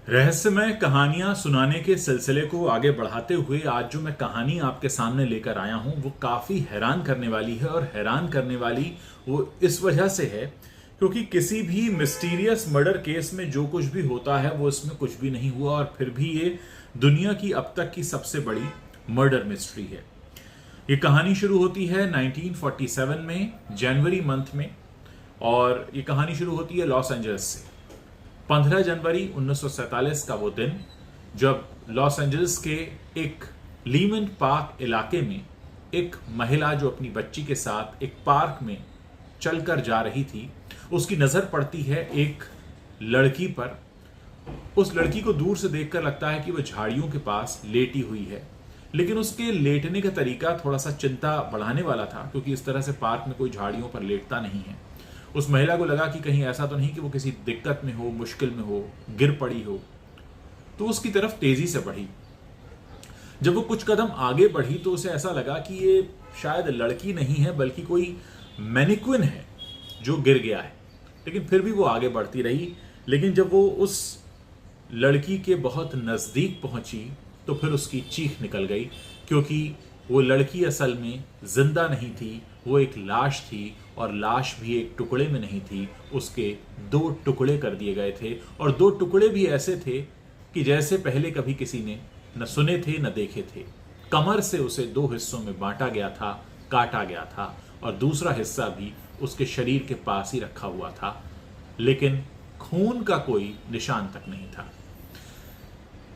रहस्यमय कहानियां सुनाने के सिलसिले को आगे बढ़ाते हुए आज जो मैं कहानी आपके सामने लेकर आया हूं वो काफी हैरान करने वाली है। और हैरान करने वाली वो इस वजह से है क्योंकि किसी भी मिस्टीरियस मर्डर केस में जो कुछ भी होता है वो इसमें कुछ भी नहीं हुआ और फिर भी ये दुनिया की अब तक की सबसे बड़ी मर्डर मिस्ट्री है। ये कहानी शुरू होती है 1947 में जनवरी मंथ में और ये कहानी शुरू होती है लॉस एंजल्स से। 15 जनवरी 1947 का वो दिन जब लॉस एंजल्स के एक लीमन पार्क इलाके में एक महिला जो अपनी बच्ची के साथ एक पार्क में चलकर जा रही थी, उसकी नजर पड़ती है एक लड़की पर। उस लड़की को दूर से देखकर लगता है कि वह झाड़ियों के पास लेटी हुई है, लेकिन उसके लेटने का तरीका थोड़ा सा चिंता बढ़ाने वाला था क्योंकि इस तरह से पार्क में कोई झाड़ियों पर लेटता नहीं है। उस महिला को लगा कि कहीं ऐसा तो नहीं कि वो किसी दिक्कत में हो, मुश्किल में हो, गिर पड़ी हो, तो उसकी तरफ तेजी से बढ़ी। जब वो कुछ कदम आगे बढ़ी तो उसे ऐसा लगा कि ये शायद लड़की नहीं है बल्कि कोई मैनिक्विन है जो गिर गया है, लेकिन फिर भी वो आगे बढ़ती रही। लेकिन जब वो उस लड़की के बहुत नजदीक पहुंची तो फिर उसकी चीख निकल गई क्योंकि वो लड़की असल में जिंदा नहीं थी, वो एक लाश थी और लाश भी एक टुकड़े में नहीं थी, उसके 2 टुकड़े कर दिए गए थे और 2 टुकड़े भी ऐसे थे कि जैसे पहले कभी किसी ने न सुने थे न देखे थे। कमर से उसे 2 हिस्सों में बांटा गया था, काटा गया था और दूसरा हिस्सा भी उसके शरीर के पास ही रखा हुआ था, लेकिन खून का कोई निशान तक नहीं था।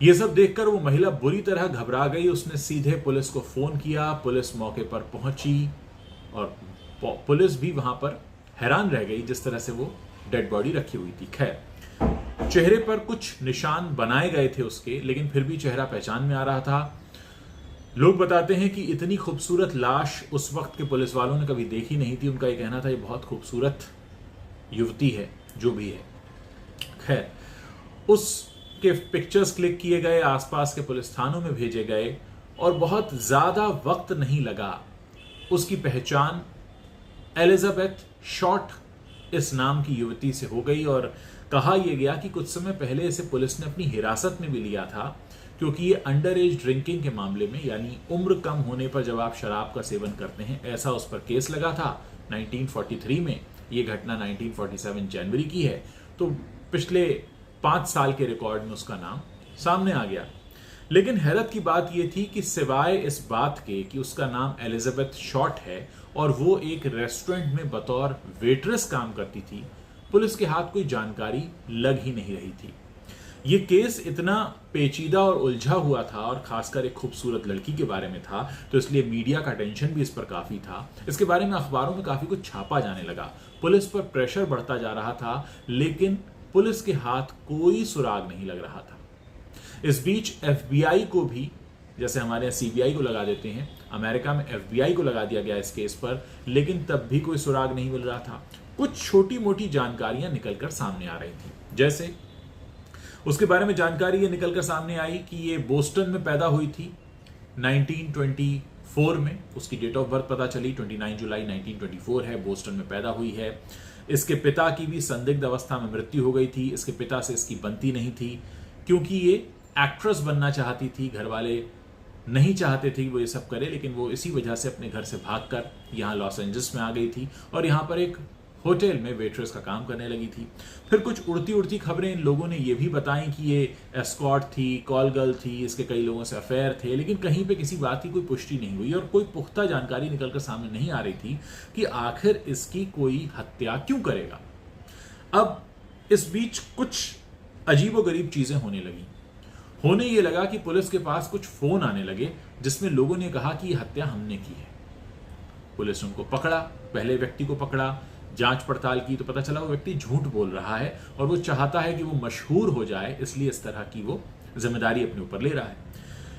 यह सब देखकर वो महिला बुरी तरह घबरा गई। उसने सीधे पुलिस को फोन किया। पुलिस मौके पर पहुंची और पुलिस भी वहां पर हैरान रह गई जिस तरह से वो डेड बॉडी रखी हुई थी। खैर, चेहरे पर कुछ निशान बनाए गए थे उसके, लेकिन फिर भी चेहरा पहचान में आ रहा था। लोग बताते हैं कि इतनी खूबसूरत लाश उस वक्त के पुलिस वालों ने कभी देखी नहीं थी। उनका ये कहना था ये बहुत खूबसूरत युवती है जो भी है। खैर, उसके पिक्चर्स क्लिक किए गए, आसपास के पुलिस थानों में भेजे गए और बहुत ज्यादा वक्त नहीं लगा उसकी पहचान एलिजाबेथ शॉर्ट इस नाम की युवती से हो गई। और कहा यह गया कि कुछ समय पहले इसे पुलिस ने अपनी हिरासत में भी लिया था क्योंकि ये अंडर एज ड्रिंकिंग के मामले में, यानी उम्र कम होने पर जब आप शराब का सेवन करते हैं, ऐसा उस पर केस लगा था 1943 में। ये घटना 1947 जनवरी की है, तो पिछले 5 साल के रिकॉर्ड में उसका नाम सामने आ गया। लेकिन हैरत की बात यह थी कि सिवाय इस बात के कि उसका नाम एलिजाबेथ शॉर्ट है और वो एक रेस्टोरेंट में बतौर वेट्रेस काम करती थी, पुलिस के हाथ कोई जानकारी लग ही नहीं रही थी। ये केस इतना पेचीदा और उलझा हुआ था और खासकर एक खूबसूरत लड़की के बारे में था, तो इसलिए मीडिया का टेंशन भी इस पर काफी था। इसके बारे में अखबारों में काफी कुछ छापा जाने लगा, पुलिस पर प्रेशर बढ़ता जा रहा था, लेकिन पुलिस के हाथ कोई सुराग नहीं लग रहा था। इस बीच एफबीआई को भी, जैसे हमारे यहाँ सीबीआई को लगा देते हैं, अमेरिका में एफबीआई को लगा दिया गया इस केस पर, लेकिन तब भी कोई सुराग नहीं मिल रहा था। कुछ छोटी मोटी जानकारियां निकलकर सामने आ रही थी। जैसे उसके बारे में जानकारी ये निकलकर सामने आई कि ये बोस्टन में पैदा हुई थी 1924 में। उसकी डेट ऑफ बर्थ पता चली 29 जुलाई 1924 है, बोस्टन में पैदा हुई है। इसके पिता की भी संदिग्ध अवस्था में मृत्यु हो गई थी। इसके पिता से इसकी बनती नहीं थी क्योंकि ये एक्ट्रेस बनना चाहती थी, घर वाले नहीं चाहते थे वो ये सब करे, लेकिन वो इसी वजह से अपने घर से भागकर यहाँ लॉस एंजल्स में आ गई थी और यहाँ पर एक होटल में वेट्रेस का काम करने लगी थी। फिर कुछ उड़ती उड़ती खबरें इन लोगों ने ये भी बताई कि ये एस्कॉर्ट थी, कॉल गर्ल थी, इसके कई लोगों से अफेयर थे, लेकिन कहीं पे किसी बात की कोई पुष्टि नहीं हुई और कोई पुख्ता जानकारी निकलकर सामने नहीं आ रही थी कि आखिर इसकी कोई हत्या क्यों करेगा। अब इस बीच कुछ अजीबोगरीब चीजें होने लगी। होने ये लगा कि पुलिस के पास कुछ फोन आने लगे जिसमें लोगों ने कहा कि यह हत्या हमने की है। पुलिस उनको पकड़ा, पहले व्यक्ति को पकड़ा, जांच पड़ताल की तो पता चला वो व्यक्ति झूठ बोल रहा है और वो चाहता है कि वो मशहूर हो जाए, इसलिए इस तरह की वो जिम्मेदारी अपने ऊपर ले रहा है।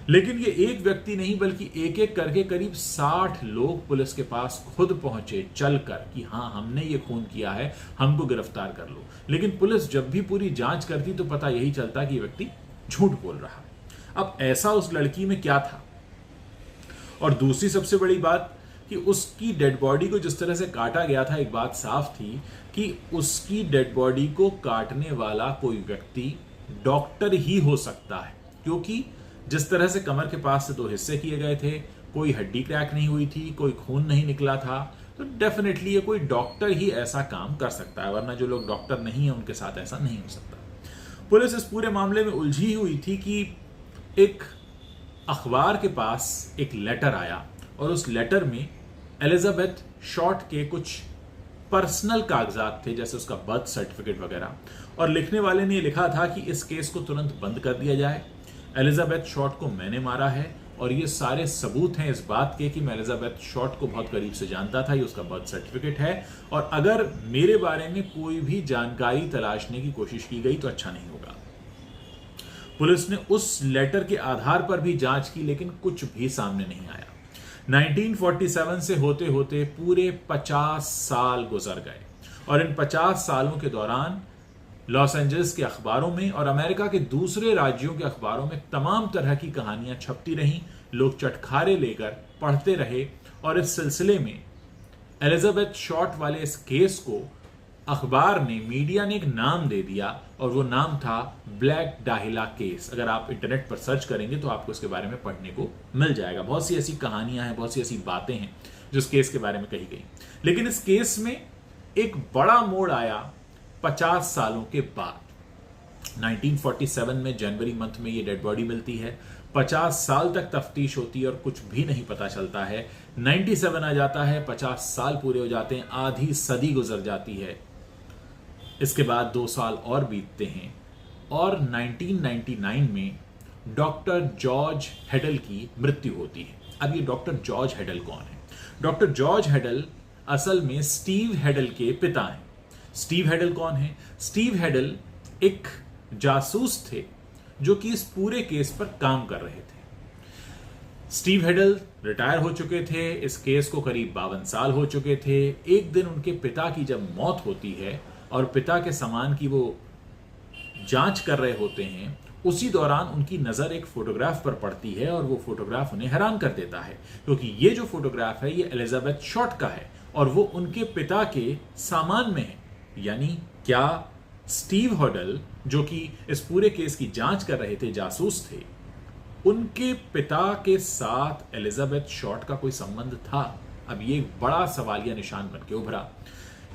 लेकिन ये एक व्यक्ति नहीं बल्कि एक एक करके करीब 60 लोग पुलिस के पास खुद पहुंचे चलकर कि हाँ हमने ये खून किया है, हमको गिरफ्तार कर लो। लेकिन पुलिस जब भी पूरी जांच करती तो पता यही चलता कि ये व्यक्ति झूठ बोल रहा है। अब ऐसा उस लड़की में क्या था? और दूसरी सबसे बड़ी बात कि उसकी डेड बॉडी को जिस तरह से काटा गया था, एक बात साफ थी कि उसकी डेड बॉडी को काटने वाला कोई व्यक्ति डॉक्टर ही हो सकता है, क्योंकि जिस तरह से कमर के पास से 2 हिस्से किए गए थे, कोई हड्डी क्रैक नहीं हुई थी, कोई खून नहीं निकला था, तो डेफिनेटली ये कोई डॉक्टर ही ऐसा काम कर सकता है, वरना जो लोग डॉक्टर नहीं है उनके साथ ऐसा नहीं हो सकता। पुलिस इस पूरे मामले में उलझी हुई थी कि एक अखबार के पास एक लेटर आया और उस लेटर में एलिजाबेथ शॉर्ट के कुछ पर्सनल कागजात थे, जैसे उसका बर्थ सर्टिफिकेट वगैरह, और लिखने वाले ने लिखा था कि इस केस को तुरंत बंद कर दिया जाए। एलिजाबेथ शॉर्ट को मैंने मारा है और ये सारे सबूत हैं इस बात के कि मैं एलिजाबेथ शॉर्ट को बहुत करीब से जानता था, ये उसका बर्थ सर्टिफिकेट है, और अगर मेरे बारे में कोई भी जानकारी तलाशने की कोशिश की गई तो अच्छा नहीं होगा। पुलिस ने उस लेटर के आधार पर भी जांच की, लेकिन कुछ भी सामने नहीं आया। 1947 से होते होते पूरे 50 साल गुजर गए और इन 50 सालों के दौरान लॉस एंजल्स के अखबारों में और अमेरिका के दूसरे राज्यों के अखबारों में तमाम तरह की कहानियां छपती रहीं, लोग चटखारे लेकर पढ़ते रहे, और इस सिलसिले में एलिजाबेथ शॉर्ट वाले इस केस को अखबार ने, मीडिया ने एक नाम दे दिया और वो नाम था ब्लैक डाहिला केस। अगर आप इंटरनेट पर सर्च करेंगे तो आपको इसके बारे में पढ़ने को मिल जाएगा। बहुत सी ऐसी कहानियां हैं, बहुत सी ऐसी बातें हैं जो इस केस के बारे में कही गई। लेकिन इस केस में एक बड़ा मोड़ आया 50 सालों के बाद। 1947 में जनवरी मंथ में ये डेड बॉडी मिलती है। 50 साल तक तफ्तीश होती है और कुछ भी नहीं पता चलता है। 97 आ जाता है, 50 साल पूरे हो जाते हैं, आधी सदी गुजर जाती है। इसके बाद 2 साल और बीतते हैं और 1999 में डॉक्टर जॉर्ज हेडल की मृत्यु होती है। अब ये डॉक्टर जॉर्ज हेडल कौन है? डॉक्टर जॉर्ज हेडल असल में स्टीव हेडल के पिता हैं। स्टीव हेडल कौन है? स्टीव हेडल एक जासूस थे जो कि इस पूरे केस पर काम कर रहे थे। स्टीव हेडल रिटायर हो चुके थे, इस केस को करीब 52 साल हो चुके थे। एक दिन उनके पिता की जब मौत होती है और पिता के सामान की वो जांच कर रहे होते हैं, उसी दौरान उनकी नजर एक फोटोग्राफ पर पड़ती है और वो फोटोग्राफ उन्हें हैरान कर देता है, क्योंकि ये जो फोटोग्राफ है ये एलिजाबेथ शॉर्ट का है और वो उनके पिता के सामान में है। यानी क्या स्टीव हेडल, जो कि इस पूरे केस की जांच कर रहे थे, जासूस थे, उनके पिता के साथ एलिजाबेथ शॉर्ट का कोई संबंध था? अब ये एक बड़ा सवालिया निशान बन के उभरा।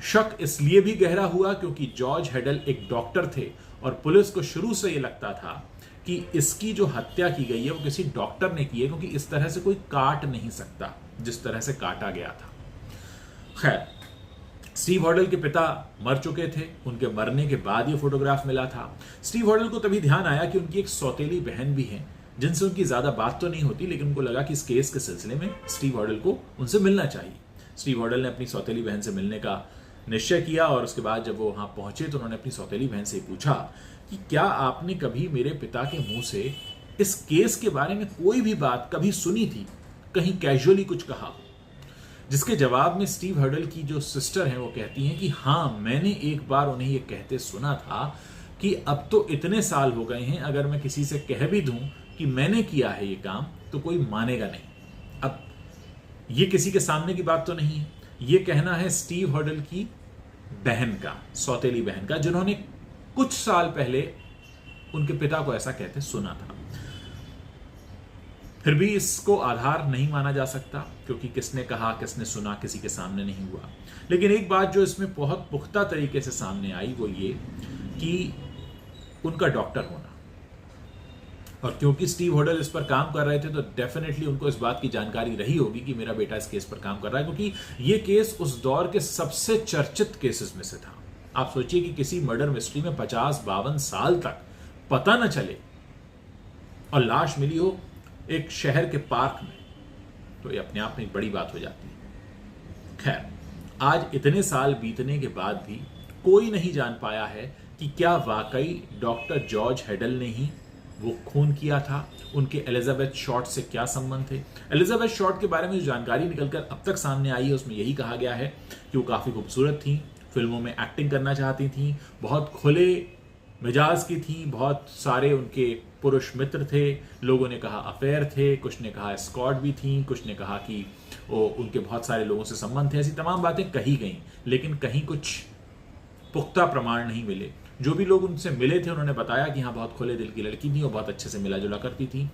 शक इसलिए भी गहरा हुआ क्योंकि जॉर्ज हेडल एक डॉक्टर थे और पुलिस को शुरू से यह लगता था कि इसकी जो हत्या की गई है वो किसी डॉक्टर ने की है, क्योंकि इस तरह से कोई काट नहीं सकता जिस तरह से काटा गया था। खैर, स्टीव हेडल के पिता मर चुके थे, उनके मरने के बाद ये फोटोग्राफ मिला था। स्टीव हेडल को तभी ध्यान आया कि उनकी एक सौतेली बहन भी है जिनसे उनकी ज्यादा बात तो नहीं होती, लेकिन उनको लगा कि इस केस के सिलसिले में स्टीव हेडल को उनसे मिलना चाहिए। स्टीव हेडल ने अपनी सौतेली बहन से मिलने का निश्चय किया और उसके बाद जब वो वहां पहुंचे तो उन्होंने अपनी सौतेली बहन से पूछा कि क्या आपने कभी मेरे पिता के मुंह से इस केस के बारे में कोई भी बात कभी सुनी थी, कहीं कैजुअली कुछ कहा? जिसके जवाब में स्टीव हेडल की जो सिस्टर हैं वो कहती हैं कि हाँ, मैंने एक बार उन्हें ये कहते सुना था कि अब तो इतने साल हो गए हैं, अगर मैं किसी से कह भी दूं कि मैंने किया है ये काम तो कोई मानेगा नहीं। अब ये किसी के सामने की बात तो नहीं है, ये कहना है स्टीव हेडल की बहन का, सौतेली बहन का, जिन्होंने कुछ साल पहले उनके पिता को ऐसा कहते सुना था। फिर भी इसको आधार नहीं माना जा सकता, क्योंकि किसने कहा, किसने सुना, किसी के सामने नहीं हुआ। लेकिन एक बात जो इसमें बहुत पुख्ता तरीके से सामने आई वो ये कि उनका डॉक्टर होना, और क्योंकि स्टीव हेडल इस पर काम कर रहे थे तो डेफिनेटली उनको इस बात की जानकारी रही होगी कि मेरा बेटा इस केस पर काम कर रहा है, क्योंकि यह केस उस दौर के सबसे चर्चित केसेस में से था। आप सोचिए कि किसी मर्डर मिस्ट्री में 50-52 साल तक पता न चले और लाश मिली हो एक शहर के पार्क में, तो ये अपने आप में एक बड़ी बात हो जाती है। खैर, आज इतने साल बीतने के बाद भी कोई नहीं जान पाया है कि क्या वाकई डॉक्टर जॉर्ज हेडल ने ही वो खून किया था, उनके एलिजाबेथ शॉर्ट से क्या संबंध थे। एलिजाबेथ शॉर्ट के बारे में जो जानकारी निकलकर अब तक सामने आई है उसमें यही कहा गया है कि वो काफी खूबसूरत थी, फिल्मों में एक्टिंग करना चाहती थी, बहुत खुले मिजाज की थी, बहुत सारे उनके पुरुष मित्र थे, लोगों ने कहा अफेयर थे, कुछ ने कहा एस्कॉर्ट भी थी, कुछ ने कहा कि वो उनके बहुत सारे लोगों से संबंध थे। ऐसी तमाम बातें कही गई, लेकिन कहीं कुछ पुख्ता प्रमाण नहीं मिले। जो भी लोग उनसे मिले थे उन्होंने बताया कि हाँ बहुत खुले दिल की लड़की थी और बहुत अच्छे से मिला जुला करती थी।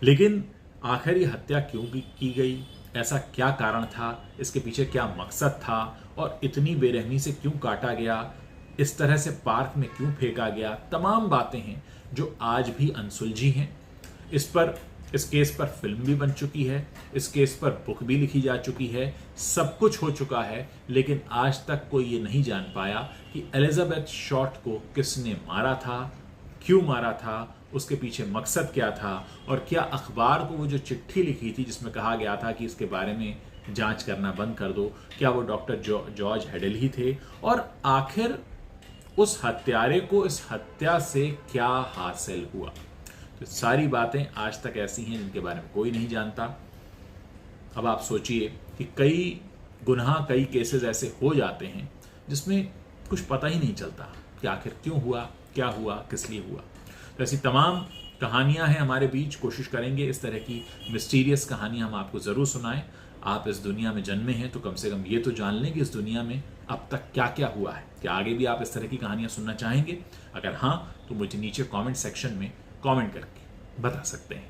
लेकिन आखिर ये हत्या क्यों की गई, ऐसा क्या कारण था, इसके पीछे क्या मकसद था और इतनी बेरहमी से क्यों काटा गया, इस तरह से पार्क में क्यों फेंका गया, तमाम बातें हैं जो आज भी अनसुलझी हैं। इस केस पर फिल्म भी बन चुकी है, इस केस पर बुक भी लिखी जा चुकी है, सब कुछ हो चुका है, लेकिन आज तक कोई ये नहीं जान पाया कि एलिजाबेथ शॉर्ट को किसने मारा था, क्यों मारा था, उसके पीछे मकसद क्या था और क्या अखबार को वो जो चिट्ठी लिखी थी जिसमें कहा गया था कि इसके बारे में जांच करना बंद कर दो, क्या वो डॉक्टर जॉर्ज हेडल ही थे, और आखिर उस हत्यारे को इस हत्या से क्या हासिल हुआ। तो सारी बातें आज तक ऐसी हैं जिनके बारे में कोई नहीं जानता। अब आप सोचिए कि कई गुनाह, कई केसेस ऐसे हो जाते हैं जिसमें कुछ पता ही नहीं चलता कि आखिर क्यों हुआ, क्या हुआ, किस लिए हुआ। तो ऐसी तमाम कहानियां हैं हमारे बीच। कोशिश करेंगे इस तरह की मिस्टीरियस कहानियां हम आपको ज़रूर सुनाएं। आप इस दुनिया में जन्मे हैं तो कम से कम ये तो जान लें कि इस दुनिया में अब तक क्या क्या हुआ है। क्या आगे भी आप इस तरह की कहानियां सुनना चाहेंगे? अगर हाँ तो मुझे नीचे कमेंट सेक्शन में कमेंट करके बता सकते हैं।